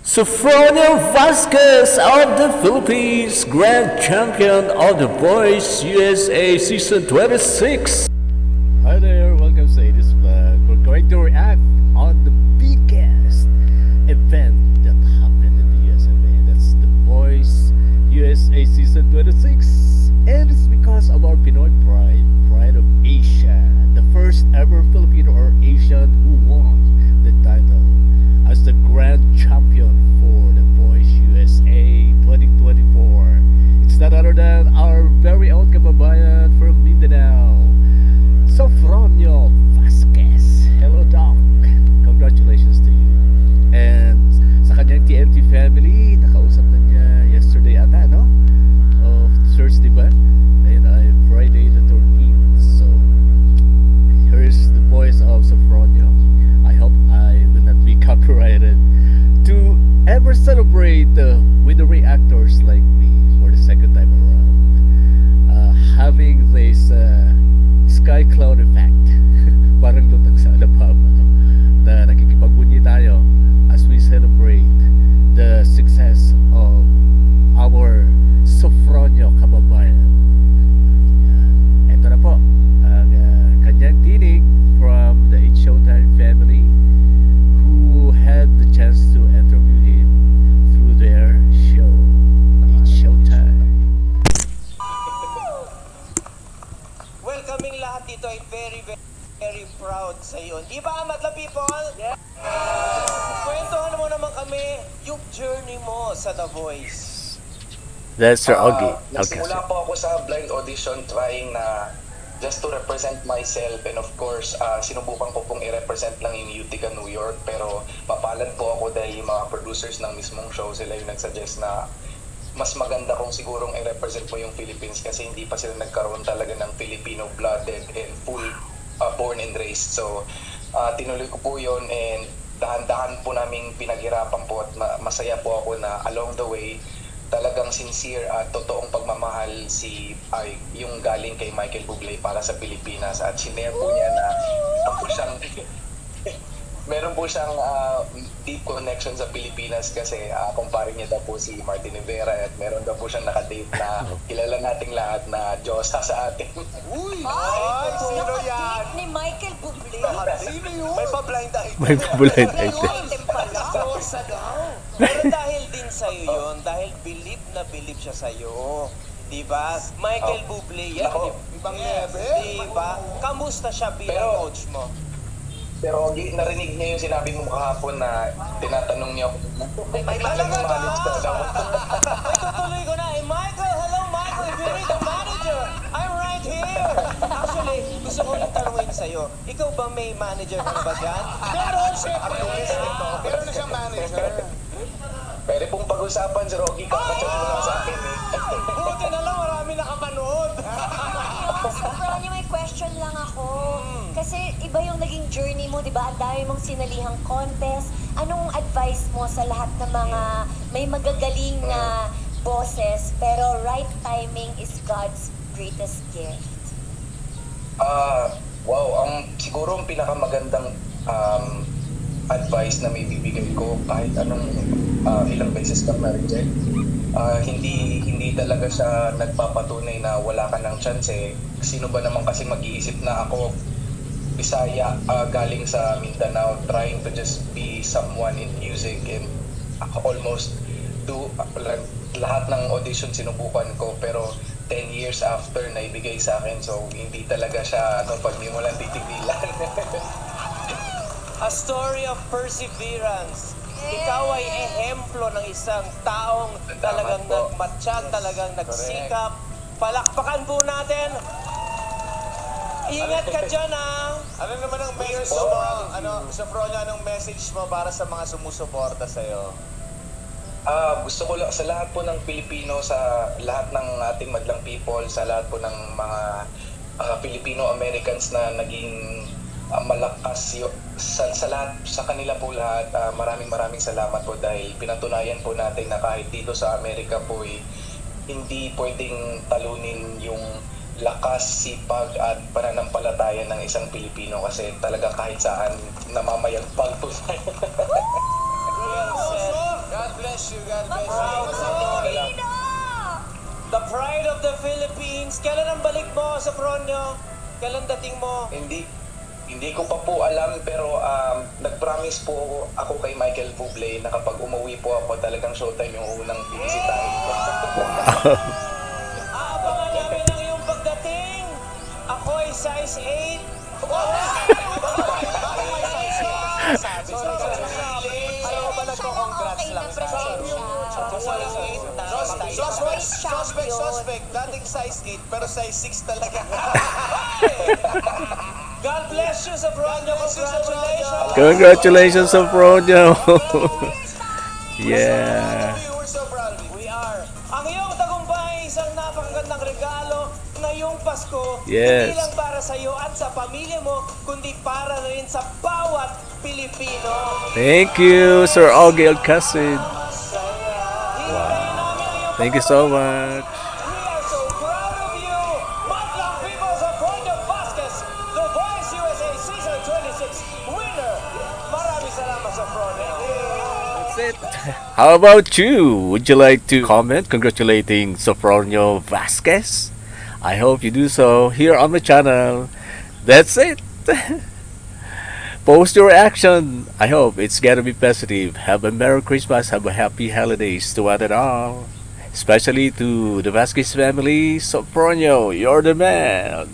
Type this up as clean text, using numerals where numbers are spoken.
Sophronia Vasquez of the Philippines, Grand Champion of The Voice USA Season 26. Hi there, welcome sa this vlog. We're going to react on the biggest event that happened in the USA. That's The Voice USA Season 26. And it's because of our Pinoy pride, pride of Asia. The first ever Filipino or Asian who won the title as the Grand Champion for The Voice USA 2024. It's none other than our very own kababayan from Mindanao, Sophronia Vasquez. Hello, Doc. Congratulations to you. And sa kanyang TMT family, nakausap na niya yesterday ata, no? Of Thursday ba? And Friday the 13th. So, here's the voice of Sophronia. I hope I will not be copyrighted to ever celebrate with the reactors like me for the second time around. Having this sky cloud effect. Parang lutang sa Alabama, no? Na nakikipagbunyi tayo as we celebrate the success of our Sophronia kababayan. Yan. Ito na po ang kanyang tinig from the It's Showtime family who had the chance to interview him through their show, It's Showtime. Welcoming lahat dito ay very proud sa iyo. Di ba, Madla people? Yeah. Kwentuhan mo naman kami yung journey mo sa The Voice. That's Sir Augie. Nagsimula po ako sa blind audition trying na just to represent myself, and of course, sinubukan ko pong i-represent lang yung Utica, New York, pero mapalad po ako dahil yung mga producers ng mismong show, sila yung nagsuggest na mas maganda kung sigurong i-represent mo yung Philippines kasi hindi pa sila nagkaroon talaga ng Filipino-blooded and full born and raised. So, tinuloy ko po yun, and dahan-dahan po naming pinaghirapan po at masaya po ako na along the way, talagang sincere at totoong pagmamahal yung galing kay Michael Bublé para sa Pilipinas, at sinare po niya na meron po siyang deep connection sa Pilipinas kasi kumpare niya daw po si Martin Rivera, at meron daw po siyang nakadate na kilala nating lahat na Diyosa sa atin. Uy! Ay, sino nakadate yan? ni Michael Bublé. Sino yun? May pa-blind item. May blind item. Item pala. Diyosa daw. Pero dahil din sa'yo yun, dahil believe na believe siya sa'yo. Diba? Michael Bublé yan. Nako. Ibang level. Diba? Kamusta siya bilang coach mo? Pero narinig niya yung sinabi mo kahapon na tinatanong niya Ay, talaga ba? Ay, tutuloy ko na. Eh, Michael, hello Michael, if you need a manager, I'm right here. Actually, gusto ko lang tanungin sa'yo, ikaw ba may manager ka na ba dyan? Meron, syempre. Meron na siyang manager. Pwede pong pag-usapan si Rocky, kakachat mo lang sa akin eh. Buti na lang, marami nakapanood. Pero may question lang ako. Kasi iba yung naging journey mo, di ba? Ang dami mong sinalihang contest. Anong advice mo sa lahat ng mga may magagaling na bosses, pero right timing is God's greatest gift? Wow, siguro ang pinakamagandang advice na may bibigay ko kahit anong ilang beses kang na-reject, hindi talaga siya nagpapatunay na wala ka ng chance eh. Sino ba naman kasi mag-iisip na ako, Bisaya, galing sa Mindanao, trying to just be someone in music, and almost do lahat ng audition sinubukan ko, pero 10 years after na ibigay sa akin, so hindi talaga siya pag di mo lang titigilan. A story of perseverance. Ikaw ay ehemplo ng isang taong talagang nagmatsyag, talagang nagsikap. Palakpakan po natin. Ingat ka dyan, ha? Ano naman ang message mo, Sophronia, anong message mo para sa mga sumusuporta sa'yo? Gusto ko lang sa lahat po ng Pilipino, sa lahat ng ating madlang people, sa lahat po ng mga Filipino-Americans na naging malakas sa lahat, sa kanila po lahat, maraming salamat po dahil pinatunayan po natin na kahit dito sa Amerika po hindi pwedeng talunin yung lakas, sipag at pananampalataya ng isang Pilipino kasi talaga kahit saan namamayagpag po tayo. bless you. God bless Mag-proud you. ka sa Pilipino! The pride of the Philippines. Kailan ang balik mo sa Fronyo? Kailan dating mo? Hindi ko pa po alam pero nag-promise po ako kay Michael Bublé na kapag umuwi po ako talagang showtime yung unang bibisitahin ko. Aabangan namin ang iyong pagdating. Ako ay size 8. Alam mo ba nagko-congrats lang sa Suspect. Dating size 8 pero size 6 talaga. God bless you sa Fronyo. Congratulations. Congratulations, Sofronio. Yeah. We're so proud of you. We are. Ang iyong tagumpay, isang napakagandang regalo ngayong Pasko. Yes. Hindi lang para sa iyo at sa pamilya mo, kundi para rin sa bawat Pilipino. Thank you, Sir Augie Alcacid. Hintayin namin ang iyong Thank you so much. We are so proud of you! Madlang people sa Fronyo Vasquez, The Voice USA Season 26 winner! Maraming salamat sa Fronyo. That's it. How about you? Would you like to comment congratulating Sofronio Vasquez? I hope you do so here on my channel. That's it. Post your reaction. I hope it's gonna be positive. Have a Merry Christmas. Have a Happy Holidays to one and all. Especially to the Vasquez family. Sofronio, you're the man.